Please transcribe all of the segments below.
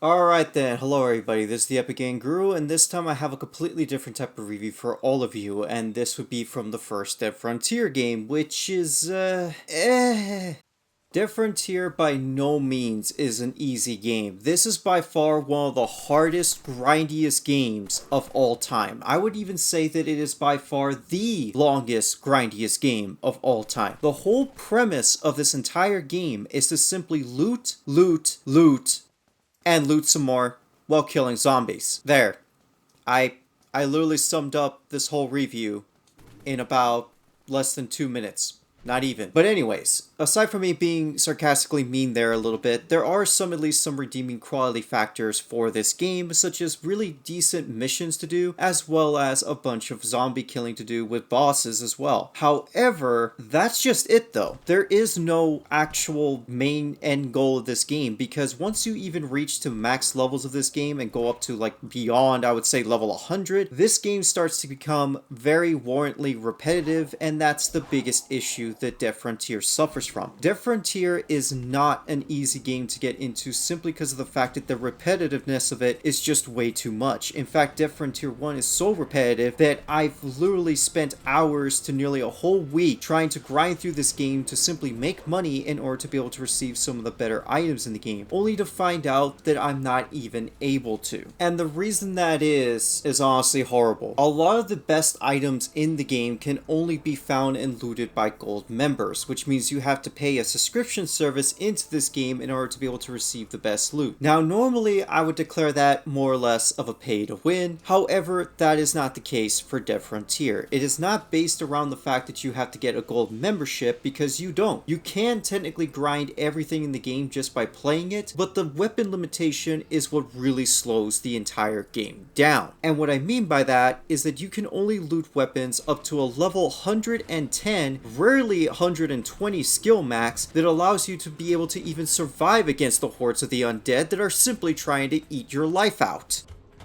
Alright then, hello everybody, this is the EpicGamingGuru, and this time I have a completely different type of review for all of you, and this would be from the first Dead Frontier game, which is, Dead Frontier by no means is an easy game. This is by far one of the hardest, grindiest games of all time. I would even say that it is by far the longest, grindiest game of all time. The whole premise of this entire game is to simply loot, loot, loot, and loot some more while killing zombies. There. I literally summed up this whole review in about less than 2 minutes. Not even. But anyways, aside from me being sarcastically mean there a little bit, there are at least some redeeming quality factors for this game, such as really decent missions to do, as well as a bunch of zombie killing to do with bosses as well. However, that's just it though. There is no actual main end goal of this game, because once you even reach to max levels of this game and go up to like beyond, I would say level 100, this game starts to become very warrantly repetitive, and that's the biggest issue that Dead Frontier suffers from. Dead Frontier is not an easy game to get into simply because of the fact that the repetitiveness of it is just way too much. In fact, Dead Frontier 1 is so repetitive that I've literally spent hours to nearly a whole week trying to grind through this game to simply make money in order to be able to receive some of the better items in the game, only to find out that I'm not even able to. And the reason that is honestly horrible. A lot of the best items in the game can only be found and looted by gold members, which means you have to pay a subscription service into this game in order to be able to receive the best loot. Now, normally I would declare that more or less of a pay to win. However, that is not the case for Dead Frontier. It is not based around the fact that you have to get a gold membership, because you don't. You can technically grind everything in the game just by playing it, but the weapon limitation is what really slows the entire game down. And what I mean by that is that you can only loot weapons up to a level 110, rarely 120 skill max, that allows you to be able to even survive against the hordes of the undead that are simply trying to eat your life out.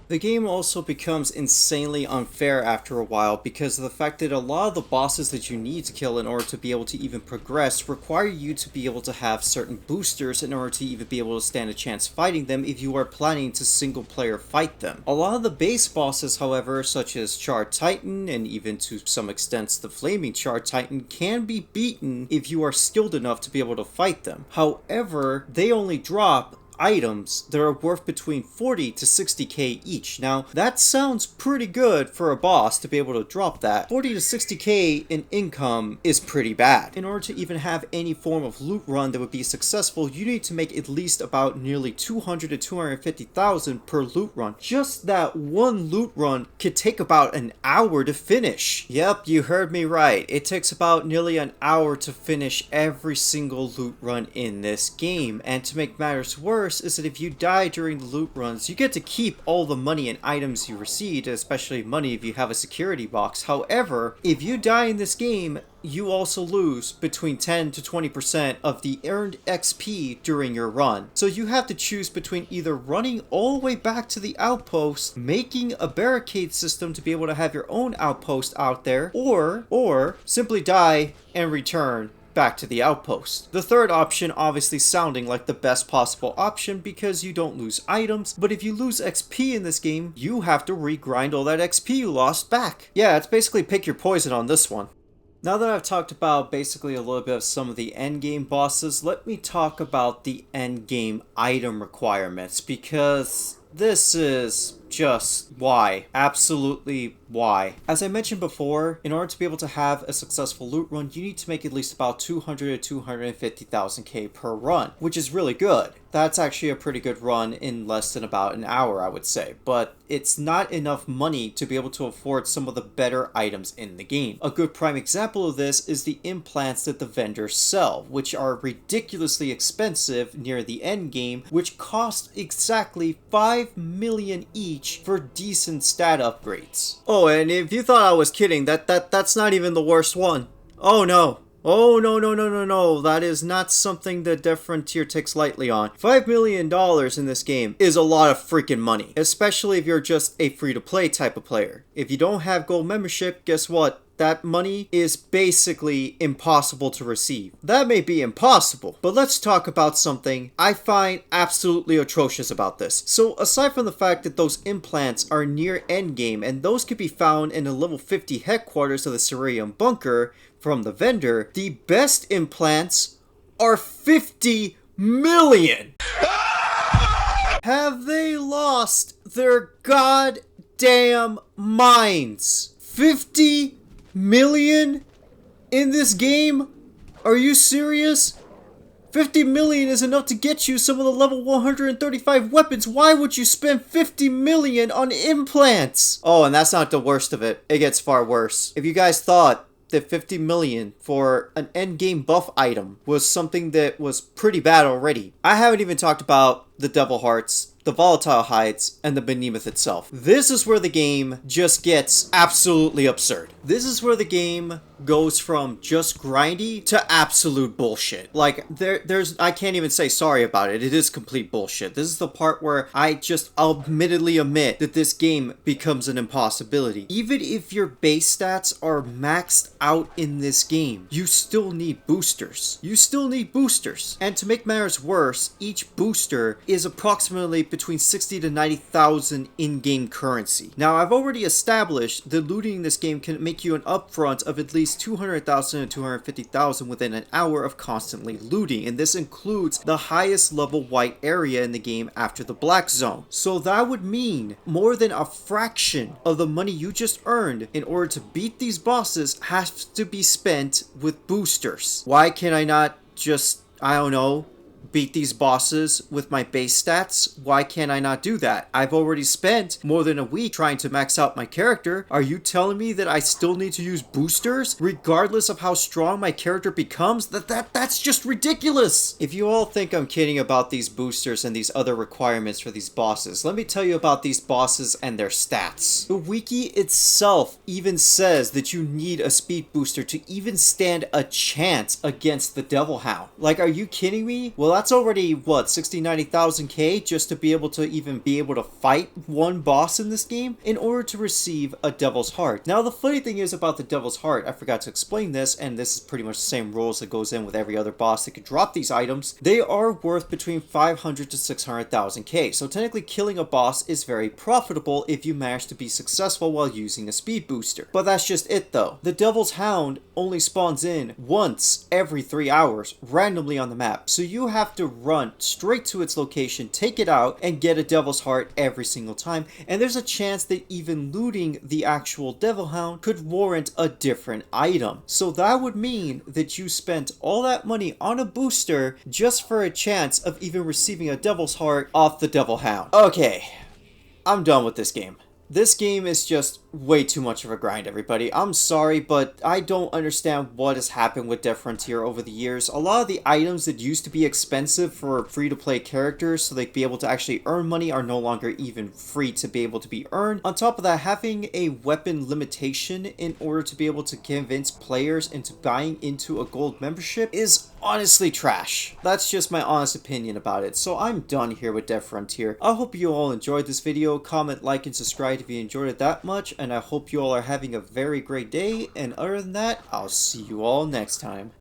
The game also becomes insanely unfair after a while because of the fact that a lot of the bosses that you need to kill in order to be able to even progress require you to be able to have certain boosters in order to even be able to stand a chance fighting them if you are planning to single player fight them. A lot of the base bosses, however, such as Char Titan and even to some extent the Flaming Char Titan, can be beaten if you are skilled enough to be able to fight them. However, they only drop items that are worth between 40 to 60k each. Now, that sounds pretty good for a boss to be able to drop that. 40 to 60k in income is pretty bad. In order to even have any form of loot run that would be successful, you need to make at least about nearly 200 to 250,000 per loot run. Just that one loot run could take about an hour to finish. Yep, you heard me right. It takes about nearly an hour to finish every single loot run in this game. And to make matters worse, is that if you die during the loot runs, you get to keep all the money and items you received, especially money if you have a security box. However, if you die in this game, you also lose between 10 to 20% of the earned XP during your run. So you have to choose between either running all the way back to the outpost, making a barricade system to be able to have your own outpost out there, or simply die and return back to the outpost. The third option obviously sounding like the best possible option because you don't lose items, but if you lose XP in this game, you have to regrind all that XP you lost back. Yeah, it's basically pick your poison on this one. Now that I've talked about basically a little bit of some of the endgame bosses, let me talk about the endgame item requirements, because this is just why. Absolutely why. As I mentioned before, in order to be able to have a successful loot run, you need to make at least about 200 to 250,000k per run, which is really good. That's actually a pretty good run in less than about an hour, I would say, but it's not enough money to be able to afford some of the better items in the game. A good prime example of this is the implants that the vendors sell, which are ridiculously expensive near the end game, which cost exactly 5 million each for decent stat upgrades. Oh, and if you thought I was kidding, that's not even the worst one. Oh no. Oh, no. That is not something that Dead Frontier takes lightly on. $5 million in this game is a lot of freaking money, especially if you're just a free-to-play type of player. If you don't have gold membership, guess what? that money is basically impossible to receive. That may be impossible, but let's talk about something I find absolutely atrocious about this. So aside from the fact that those implants are near Endgame, and those could be found in the level 50 headquarters of the Cerium bunker from the vendor, the best implants are 50 million! Have they lost their goddamn minds? 50 million in this game? Are you serious? 50 million is enough to get you some of the level 135 weapons. Why would you spend 50 million on implants? Oh, and that's not the worst of it. It gets far worse. If you guys thought that 50 million for an endgame buff item was something that was pretty bad already, I haven't even talked about the devil hearts, the volatile hides, and the behemoth itself. This is where the game just gets absolutely absurd. This is where the game goes from just grindy to absolute bullshit. Like, I can't even say sorry about it. It is complete bullshit. This is the part where I just admittedly admit that this game becomes an impossibility. Even if your base stats are maxed out in this game, you still need boosters. You still need boosters. And to make matters worse, each booster is approximately between 60 to 90,000 in-game currency. Now, I've already established that looting in this game can make you an upfront of at least 200,000 to 250,000 within an hour of constantly looting, and this includes the highest level white area in the game after the black zone. So that would mean more than a fraction of the money you just earned in order to beat these bosses has to be spent with boosters. Why can I not just, I don't know, beat these bosses with my base stats? Why can't I not do that? I've already spent more than a week trying to max out my character. Are you telling me that I still need to use boosters regardless of how strong my character becomes? That's just ridiculous. If you all think I'm kidding about these boosters and these other requirements for these bosses, let me tell you about these bosses and their stats. The wiki itself even says that you need a speed booster to even stand a chance against the Devil Hound. Like, are you kidding me? Well, that's already, what, 60, 90,000 K just to be able to even be able to fight one boss in this game in order to receive a Devil's Heart. Now, the funny thing is about the Devil's Heart, I forgot to explain this, and this is pretty much the same rules that goes in with every other boss that could drop these items. They are worth between 500 to 600,000 K, so technically killing a boss is very profitable if you manage to be successful while using a speed booster. But that's just it though. The Devil's Hound only spawns in once every 3 hours, randomly on the map, so you have to run straight to its location, take it out, and get a Devil's Heart every single time, and there's a chance that even looting the actual Devil Hound could warrant a different item. So that would mean that you spent all that money on a booster just for a chance of even receiving a Devil's Heart off the Devil Hound. Okay, I'm done with this game. This game is just way too much of a grind, everybody. I'm sorry, but I don't understand what has happened with Death Frontier over the years. A lot of the items that used to be expensive for free-to-play characters so they'd be able to actually earn money are no longer even free to be able to be earned. On top of that, having a weapon limitation in order to be able to convince players into buying into a gold membership is honestly trash. That's just my honest opinion about it. So I'm done here with Death Frontier. I hope you all enjoyed this video. Comment, like, and subscribe if you enjoyed it that much, and I hope you all are having a very great day, and other than that, I'll see you all next time.